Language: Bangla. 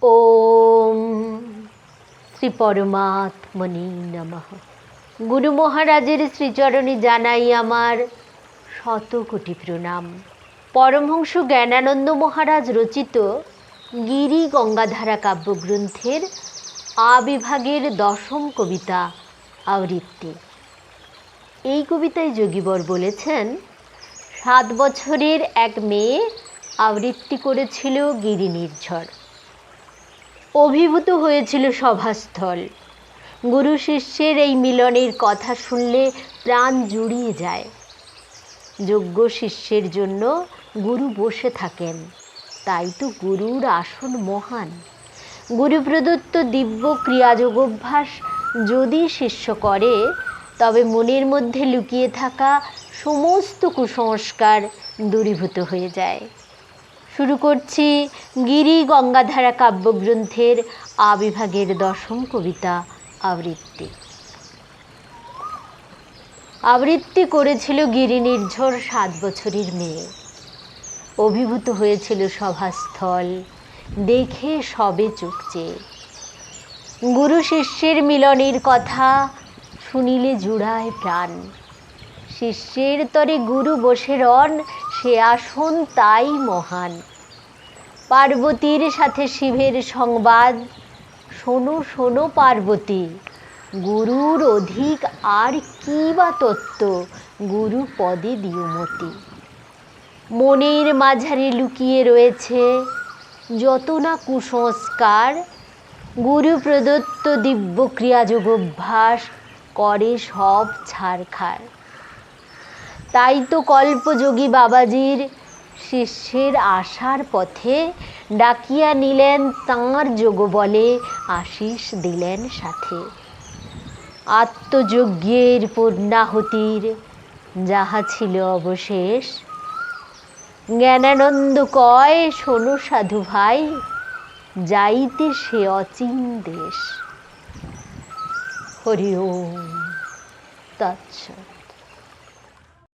ওম শ্রী পরমাত্মনি নমঃ। গুরু মহারাজের শ্রীচরণে জানাই আমার শতকোটি প্রণাম। পরমহংস জ্ঞানানন্দ মহারাজ রচিত গিরি গঙ্গাধারা কাব্যগ্রন্থের আবিভাগের দশম কবিতা আবৃত্তি। এই কবিতায় যোগীবর বলেছেন, 7 বছরের এক মেয়ে আবৃত্তি করেছিল গিরি নির্ঝর। অভিভূত হয়েছিল সভাস্থল। গুরু শিষ্যের এই মিলনের কথা শুনলে প্রাণ জুড়িয়ে যায়। যোগ্য শিষ্যের জন্য গুরু বসে থাকেন, তাই তো গুরুর আসন মহান। গুরু প্রদত্ত দিব্য ক্রিয়াযোগাভ্যাস যদি শিষ্য করে, তবে মনের মধ্যে লুকিয়ে থাকা সমস্ত কুসংস্কার দূরীভূত হয়ে যায়। শুরু করছি গিরি গঙ্গাধারা কাব্যগ্রন্থের আবিভাগের দশম কবিতা আবৃত্তি। আবৃত্তি করেছিল গিরি নির্ঝর 7 বছরের মেয়ে। অভিভূত হয়েছিল সভাস্থল, দেখে সবে চোখ চেয়ে। গুরু শিষ্যের মিলনের কথা শুনিলে জুড়ায় প্রাণ। শিষ্যের তরে গুরু বসে রন, সে আসন তাই মহান। পার্বতীর সাথে শিবের সংবাদ, শোনো শোনো পার্বতী, গুরুর অধিক আর কি বা তত্ত্ব, গুরু পদে দিও মতি। মনের মাঝারে লুকিয়ে রয়েছে যত না কুসংস্কার, গুরু প্রদত্ত দিব্য ক্রিয়াযোগাভ্যাস করে সব ছারখার। তাই তো কল্পযোগী বাবাজির শিষ্যের আশার পথে ডাকিয়া নিলেন তাঁর যোগবলে, আশিস দিলেন সাথে। আত্মযজ্ঞের পূর্ণাহুতির যাহা ছিল অবশেষ, জ্ঞানানন্দ কয় শোনো সাধু ভাই, যাইতে সে অচিন দেশ। হরি ওম তৎসৎ।